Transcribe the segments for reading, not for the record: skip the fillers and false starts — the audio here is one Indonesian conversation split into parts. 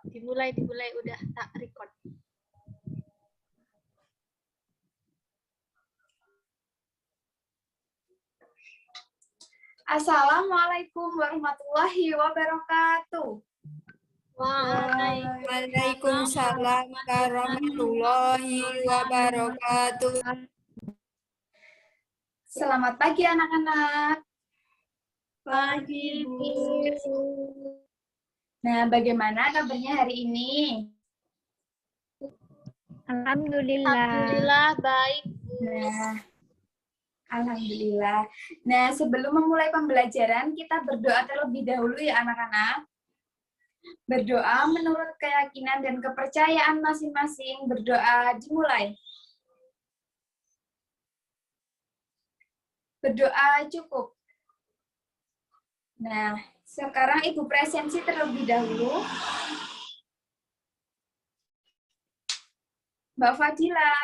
Dimulai udah tak record. Assalamualaikum warahmatullahi wabarakatuh. Waalaikumsalam warahmatullahi wabarakatuh. Selamat pagi anak-anak. Pagi, Bu. Nah, bagaimana kabarnya hari ini? Alhamdulillah baik, Bu. Nah, alhamdulillah. Nah, sebelum memulai pembelajaran, kita berdoa terlebih dahulu ya anak-anak. Berdoa menurut keyakinan dan kepercayaan masing-masing. Berdoa dimulai. Berdoa cukup. Nah, sekarang Ibu presensi terlebih dahulu. Mbak Fadila.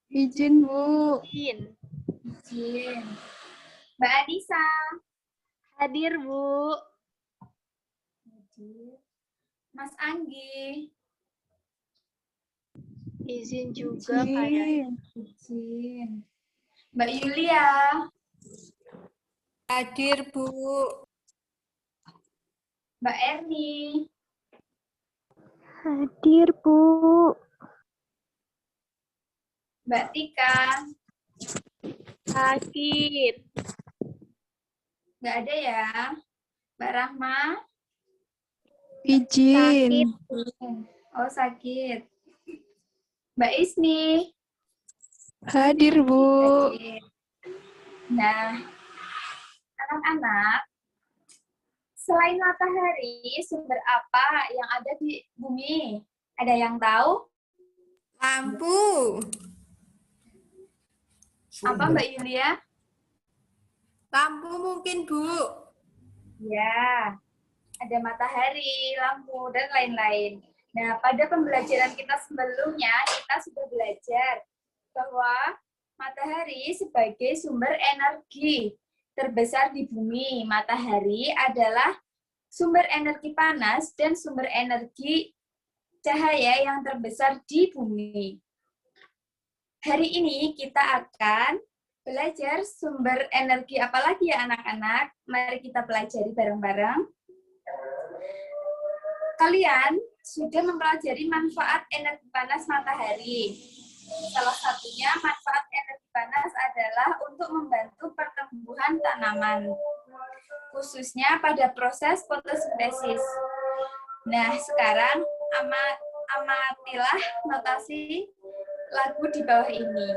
Izin, Bu. Izin. Mbak Anissa. Hadir, Bu. Mas Anggi. Izin juga kayaknya. Izin. Mbak Yulia. Hadir, Bu. Mbak Erni. Hadir, Bu. Mbak Tika. Sakit. Nggak ada ya. Mbak Rahma. Izin. Oh, sakit. Mbak Isni. Hadir, Bu. Sakit. Nah, anak-anak, selain matahari, sumber apa yang ada di bumi? Ada yang tahu? Lampu. Apa Mbak Yulia? Lampu mungkin, Bu. Ya, ada matahari, lampu, dan lain-lain. Nah, pada pembelajaran kita sebelumnya, kita sudah belajar bahwa matahari sebagai sumber energi terbesar di bumi. Matahari adalah sumber energi panas dan sumber energi cahaya yang terbesar di bumi. Hari ini kita akan belajar sumber energi apa lagi ya anak-anak? Mari kita pelajari bareng-bareng. Kalian sudah mempelajari manfaat energi panas matahari. Salah satunya manfaat energi panas adalah untuk membantu pertumbuhan tanaman, khususnya pada proses fotosintesis. Nah, sekarang amatilah notasi lagu di bawah ini.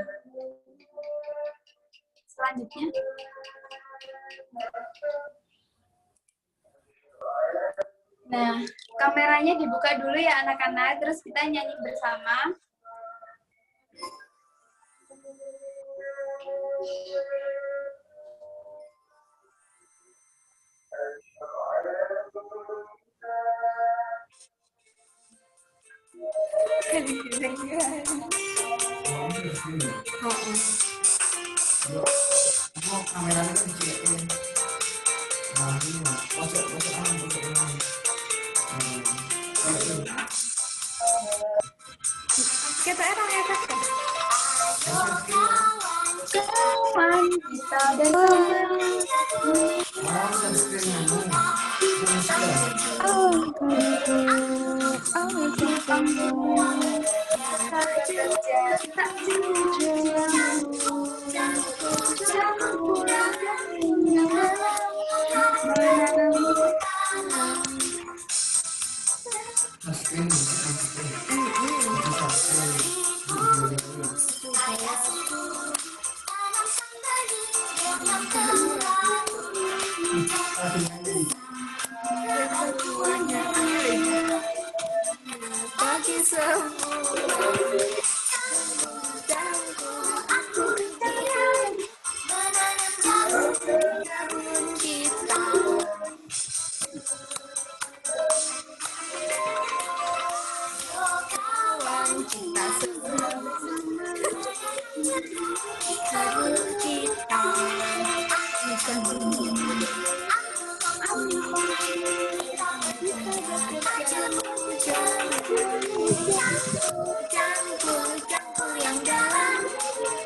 Selanjutnya. Nah, kameranya dibuka dulu ya anak-anak, terus kita nyanyi bersama. Kita Kawan kita bagi semua. Campur yang dalam,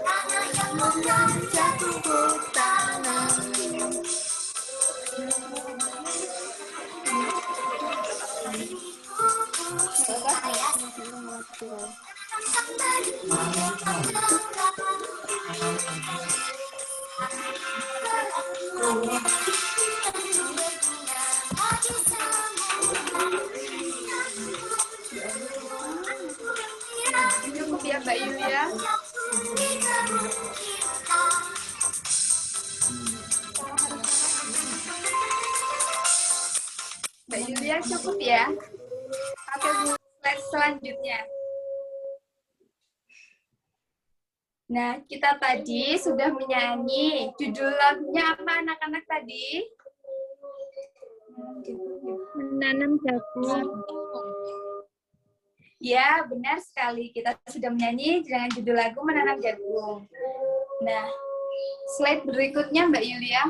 tanah yang longgar jatuh ke tanah. Cukup ya Mbak Yulia. Mbak Yulia cukup ya. Oke Bu, slide selanjutnya. Nah, kita tadi sudah menyanyi. Judul lagunya apa anak-anak tadi? Menanam jagung. Ya, benar sekali. Kita sudah menyanyi dengan judul lagu Menanam Jagung. Nah, slide berikutnya Mbak Yulia.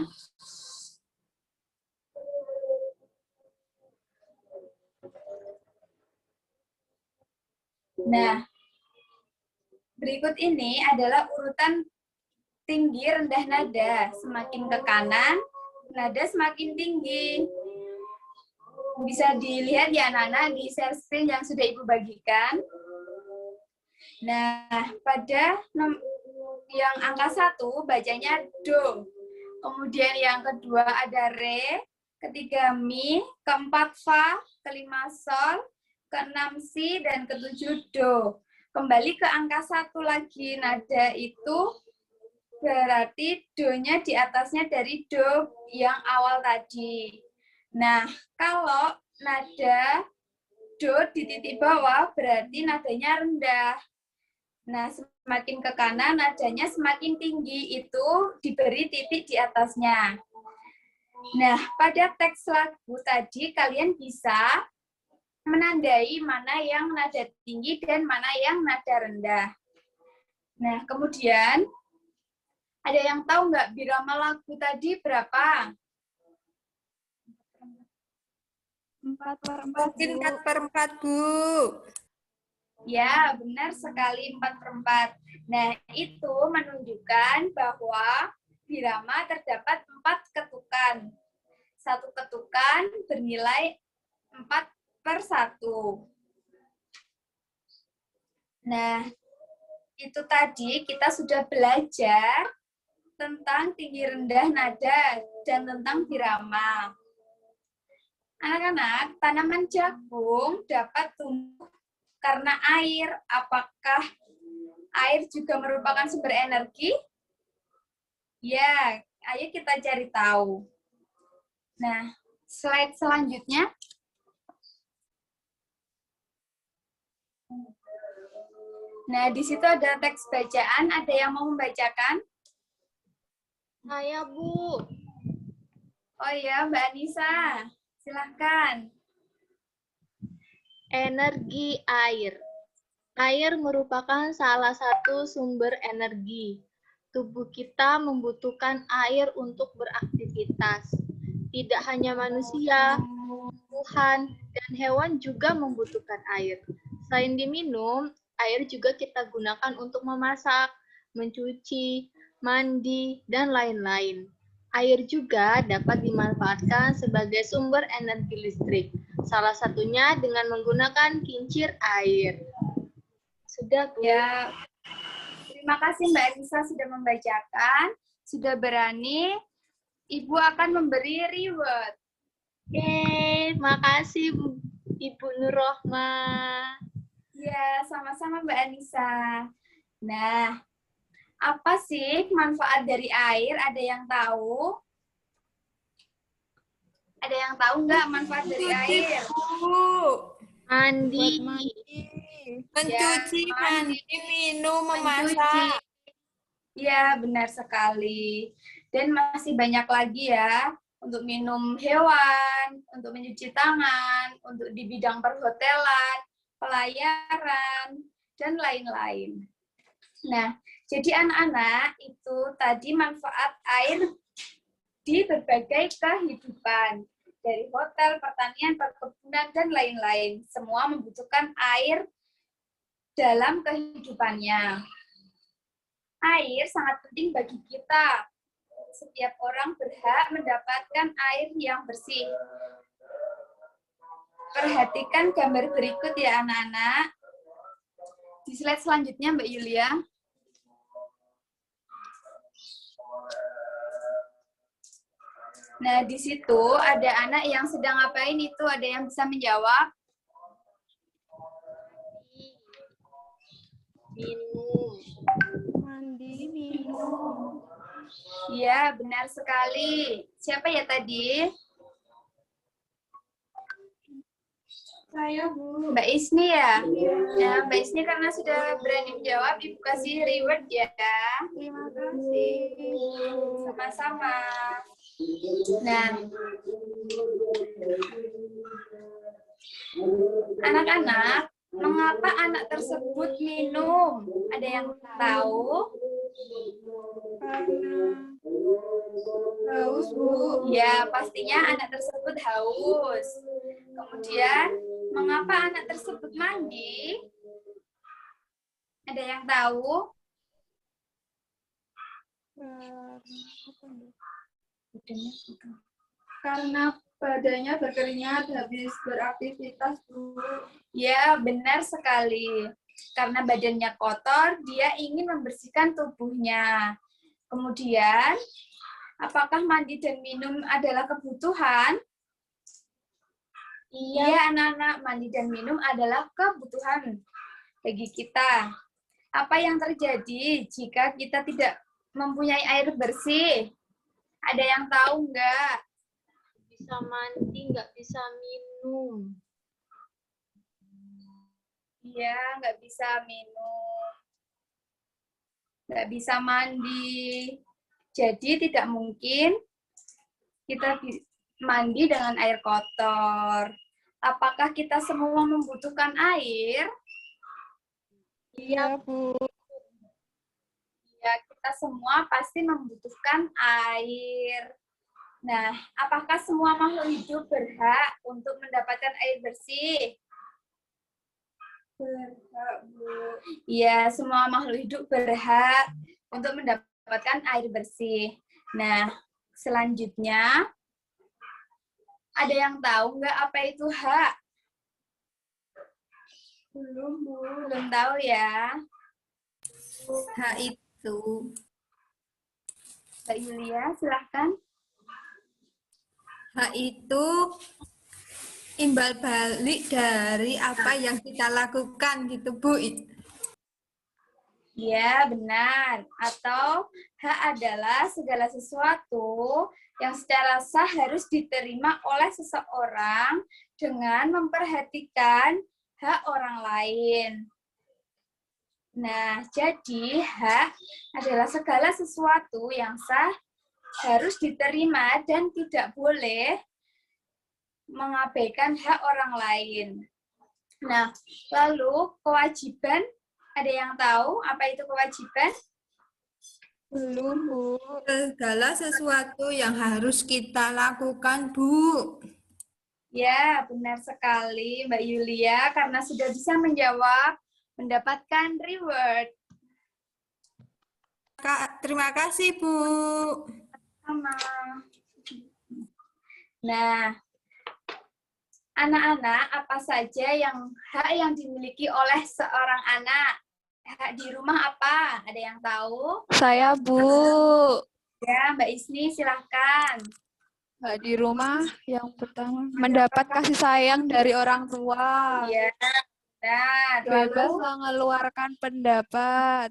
Nah, berikut ini adalah urutan tinggi rendah nada. Semakin ke kanan, nada semakin tinggi. Bisa dilihat ya anak-anak di share screen yang sudah Ibu bagikan. Nah, pada yang angka 1 bacanya do. Kemudian yang kedua ada re, ketiga mi, keempat fa, kelima sol, keenam si, dan ketujuh do. Kembali ke angka 1 lagi, nada itu berarti do-nya di atasnya dari do yang awal tadi. Nah, kalau nada do di titik bawah berarti nadanya rendah. Nah, semakin ke kanan nadanya semakin tinggi, itu diberi titik di atasnya. Nah, pada teks lagu tadi kalian bisa menandai mana yang nada tinggi dan mana yang nada rendah. Nah, kemudian ada yang tahu nggak birama lagu tadi berapa? 4/4, 4/4, Bu. Ya, benar sekali 4/4. Nah, itu menunjukkan bahwa birama terdapat 4 ketukan. Satu ketukan bernilai 4/1. Nah, itu tadi kita sudah belajar tentang tinggi rendah nada dan tentang birama. Anak-anak, tanaman jagung dapat tumbuh karena air. Apakah air juga merupakan sumber energi? Ya, ayo kita cari tahu. Nah, slide selanjutnya. Nah, di situ ada teks bacaan. Ada yang mau membacakan? Saya, Bu. Oh ya, Mbak Anissa. Silahkan. Energi air. Air merupakan salah satu sumber energi. Tubuh kita membutuhkan air untuk beraktivitas. Tidak hanya manusia, tumbuhan, dan hewan juga membutuhkan air. Selain diminum, air juga kita gunakan untuk memasak, mencuci, mandi, dan lain-lain. Air juga dapat dimanfaatkan sebagai sumber energi listrik, salah satunya dengan menggunakan kincir air. Sudah, Bu. Ya, terima kasih Mbak Anissa sudah membacakan. Sudah berani, Ibu akan memberi reward. Yeay, makasih Ibu Nurrohma. Ya, sama-sama Mbak Anissa. Nah, apa sih manfaat dari air? Ada yang tahu? Ada yang tahu nggak manfaat dari air? Bu. Mandi. Mencuci, Ya, mandi, minum, memasak. Mencuci. Ya, benar sekali. Dan masih banyak lagi ya, untuk minum hewan, untuk mencuci tangan, untuk di bidang perhotelan, pelayaran, dan lain-lain. Nah, jadi anak-anak itu tadi manfaat air di berbagai kehidupan. dari hotel, pertanian, perkebunan, dan lain-lain. Semua membutuhkan air dalam kehidupannya. Air sangat penting bagi kita. Setiap orang berhak mendapatkan air yang bersih. Perhatikan gambar berikut ya anak-anak. Di slide selanjutnya Mbak Yulia. Nah, di situ ada anak yang sedang ngapain itu? Ada yang bisa menjawab? Minum. Mandi, minum. Iya, benar sekali. Siapa ya tadi? Saya, Bu. Mbak Isni ya? Ya, Mbak Isni karena sudah berani menjawab, Ibu kasih reward ya. Terima kasih. Sama-sama. Nah, anak-anak, mengapa anak tersebut minum? Ada yang tahu? Karena haus, Bu. Ya, pastinya anak tersebut haus. Kemudian, mengapa anak tersebut mandi? Ada yang tahu? Karena badannya berkeringat habis beraktivitas, Bu. Ya, benar sekali. Karena badannya kotor, dia ingin membersihkan tubuhnya. Kemudian, apakah mandi dan minum adalah kebutuhan? Iya, anak-anak, mandi dan minum adalah kebutuhan bagi kita. Apa yang terjadi jika kita tidak mempunyai air bersih? Ada yang tahu nggak? Bisa mandi, nggak bisa minum. Iya, nggak bisa minum. Nggak bisa mandi. Jadi tidak mungkin kita mandi dengan air kotor. Apakah kita semua membutuhkan air? Iya, Bu. Ya, kita semua pasti membutuhkan air. Nah, apakah semua makhluk hidup berhak untuk mendapatkan air bersih? Berhak, Bu. Iya, semua makhluk hidup berhak untuk mendapatkan air bersih. Nah, selanjutnya, ada yang tahu nggak apa itu hak? Belum, Bu. Belum tahu ya. Hak itu. Mbak Yulia, silahkan. Hak itu imbal balik dari apa yang kita lakukan gitu, Bu. Ya, benar. Atau hak adalah segala sesuatu yang secara sah harus diterima oleh seseorang dengan memperhatikan hak orang lain. Nah, jadi hak adalah segala sesuatu yang sah harus diterima dan tidak boleh mengabaikan hak orang lain. Nah, lalu kewajiban, ada yang tahu apa itu kewajiban? Belum, Bu. Segala sesuatu yang harus kita lakukan, Bu. Ya, benar sekali Mbak Yulia, karena sudah bisa menjawab, mendapatkan reward. Kak, terima kasih, Bu. Sama. Nah, anak-anak, apa saja hak yang dimiliki oleh seorang anak? Hak di rumah apa? Ada yang tahu? Saya, Bu. Ya, Mbak Isni, silahkan. Hak di rumah yang pertama mendapat kasih sayang dari orang tua. Ya, benar. Bebas Lalu, mengeluarkan pendapat.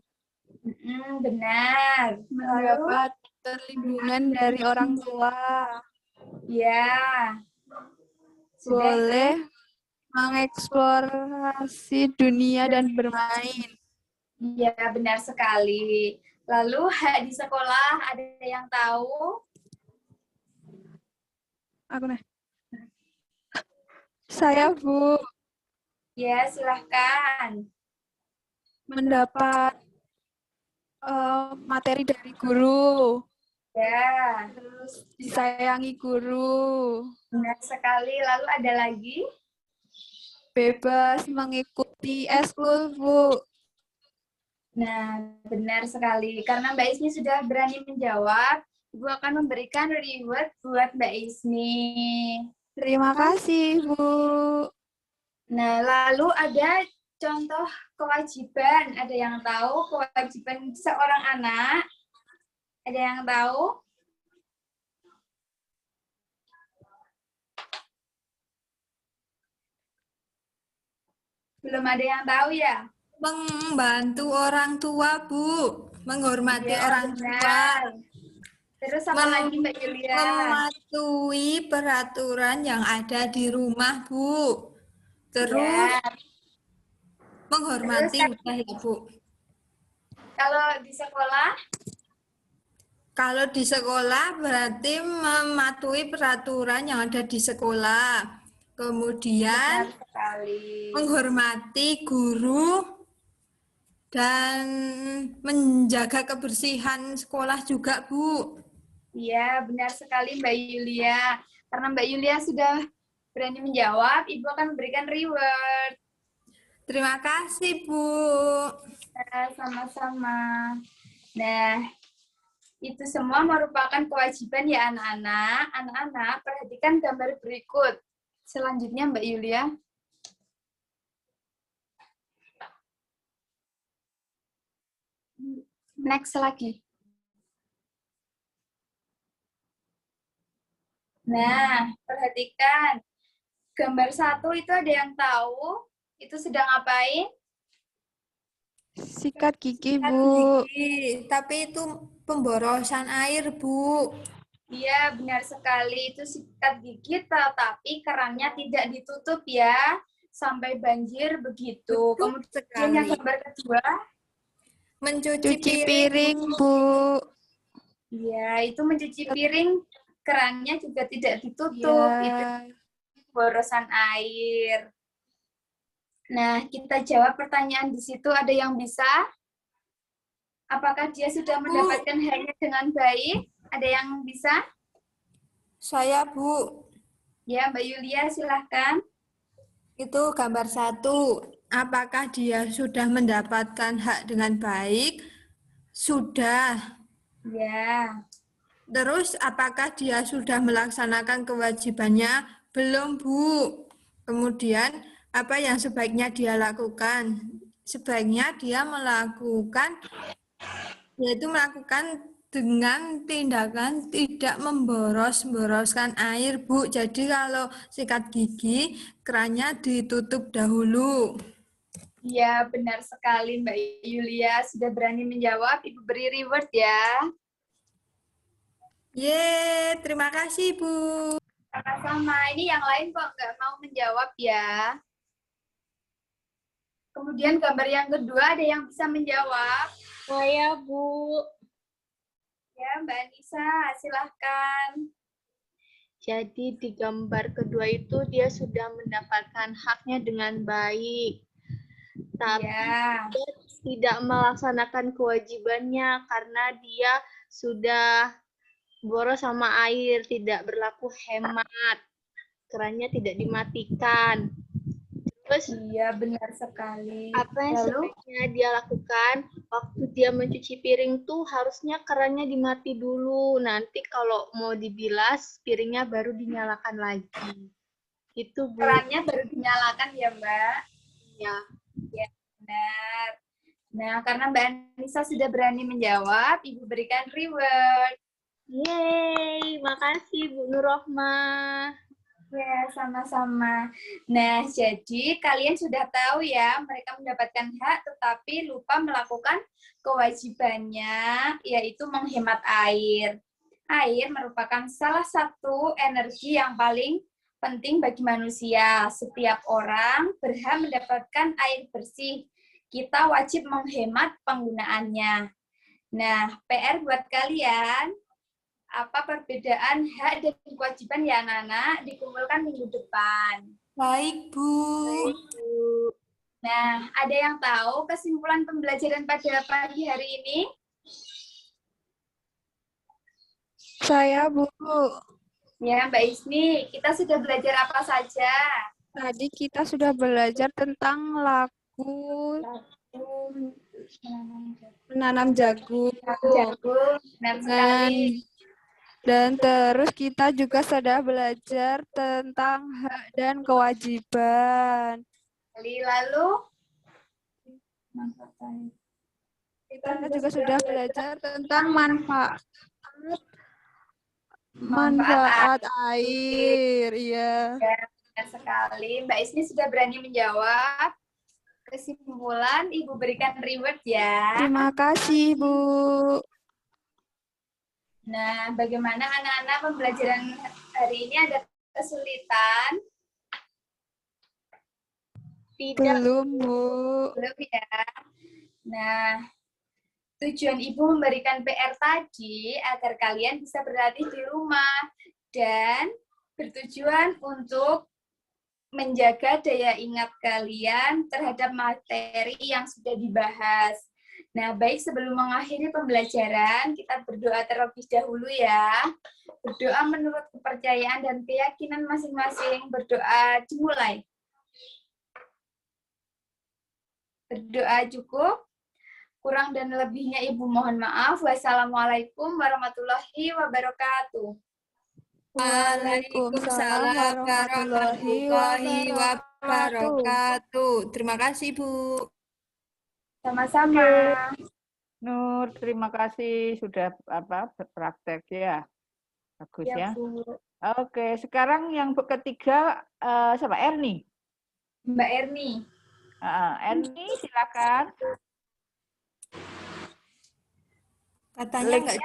benar. Lalu, Mendapat perlindungan dari orang tua. ya. Sudah. Boleh mengeksplorasi dunia dan bermain. Iya, benar sekali. Lalu hak di sekolah, ada yang tahu? Aku nih. Saya, Bu, Ya, silahkan. mendapat materi dari guru. Ya, Terus disayangi guru. benar sekali. Lalu ada lagi? Bebas mengikuti eskul, Bu. Nah, benar sekali. Karena Mbak Isni sudah berani menjawab, Ibu akan memberikan reward buat Mbak Isni. Terima kasih, Bu. Nah, lalu ada contoh kewajiban. Ada yang tahu kewajiban seorang anak? Ada yang tahu? Belum ada yang tahu ya? Membantu orang tua, Bu. Menghormati Iya, orang tua. benar. Terus apa Mem- lagi Mbak Yulia? Mematuhi peraturan yang ada di rumah, Bu. Terus Ya. menghormati Terus udah ya, Bu. kalau di sekolah? Kalau di sekolah berarti mematuhi peraturan yang ada di sekolah. Kemudian Benar sekali. menghormati guru dan menjaga kebersihan sekolah juga, Bu. Iya, benar sekali Mbak Yulia. Karena Mbak Yulia sudah berani menjawab, Ibu akan memberikan reward. Terima kasih, Bu. Nah, sama-sama. Nah, itu semua merupakan kewajiban ya anak-anak. Anak-anak, perhatikan gambar berikut. Selanjutnya Mbak Yulia. Next lagi. Nah, perhatikan. Gambar 1 itu ada yang tahu? Itu sedang ngapain? Sikat gigi, Sikat Bu. gigi. Tapi itu pemborosan air, Bu. Iya, benar sekali. Itu sikat gigi, tetapi kerannya tidak ditutup ya. Sampai banjir begitu. Betul Kemudian yang sekali. gambar kedua, Mencuci Cuci piring. piring, Bu. ya itu mencuci piring, kerannya juga tidak ditutup. Itu Ya. borosan air. Nah, kita jawab pertanyaan di situ. Ada yang bisa? Apakah dia sudah mendapatkan haknya dengan baik? Ada yang bisa? Saya, Bu. Ya, Mbak Yulia, silahkan. Itu gambar 1. Apakah dia sudah mendapatkan hak dengan baik? Sudah. Ya, Terus apakah dia sudah melaksanakan kewajibannya? Belum, Bu. Kemudian apa yang sebaiknya dia lakukan? Sebaiknya dia melakukan dengan tindakan tidak memboroskan air, Bu. Jadi kalau sikat gigi, kerannya ditutup dahulu. ya benar sekali Mbak Yulia. Sudah berani menjawab, Ibu beri reward ya. Yeay, terima kasih, Bu. Sama-sama. Ini yang lain kok nggak mau menjawab ya. Kemudian gambar yang kedua, ada yang bisa menjawab? Saya, Bu. Ya, Mbak Anissa, silahkan. Jadi di gambar kedua itu dia sudah mendapatkan haknya dengan baik. Tapi Ya, dia tidak melaksanakan kewajibannya karena dia sudah boros sama air, tidak berlaku hemat. Kerannya tidak dimatikan. Terus iya benar sekali. apa yang Lalu, sebaiknya dia lakukan waktu dia mencuci piring tuh harusnya kerannya dimati dulu. Nanti kalau mau dibilas, piringnya baru dinyalakan lagi. Itu, Bu. kerannya baru dinyalakan ya, Mbak? Ya. Ya, benar. Nah, karena Mbak Anissa sudah berani menjawab, Ibu berikan reward. Yeay, makasih Bu Nurrohmah. Ya, sama-sama. Nah, jadi kalian sudah tahu ya, mereka mendapatkan hak tetapi lupa melakukan kewajibannya, yaitu menghemat air. Air merupakan salah satu energi yang paling penting bagi manusia. Setiap orang berhak mendapatkan air bersih. Kita wajib menghemat penggunaannya. Nah, PR buat kalian, apa perbedaan hak dan kewajiban ya anak-anak dikumpulkan minggu depan. Baik, Bu. Nah, ada yang tahu kesimpulan pembelajaran pada pagi hari ini? Saya, Bu. Ya, Mbak Isni, kita sudah belajar apa saja? Tadi kita sudah belajar tentang laku menanam jagung. Jagung, benar sekali. Dan terus kita juga sudah belajar tentang hak dan kewajiban. Lalu, Kita juga sudah belajar tentang manfaat air. Iya. ya, benar sekali. Mbak Isni sudah berani menjawab. Kesimpulan, Ibu berikan reward ya. Terima kasih, Bu. Nah, bagaimana anak-anak pembelajaran hari ini, ada kesulitan? Tidak. Belum, Bu. Belum ya. Nah, tujuan Ibu memberikan PR tadi agar kalian bisa berlatih di rumah dan bertujuan untuk menjaga daya ingat kalian terhadap materi yang sudah dibahas. Nah, baik sebelum mengakhiri pembelajaran, kita berdoa terlebih dahulu ya. Berdoa menurut kepercayaan dan keyakinan masing-masing. Berdoa dimulai. Berdoa cukup. Kurang dan lebihnya Ibu mohon maaf. Wassalamualaikum warahmatullahi wabarakatuh. Waalaikumsalam warahmatullahi wabarakatuh. Terima kasih, Bu. Sama-sama. Nur, terima kasih sudah berpraktek ya. Bagus ya. Bu. Oke, sekarang yang ketiga siapa? Erni. Mbak Erni. Erni, silakan. Katanya nggak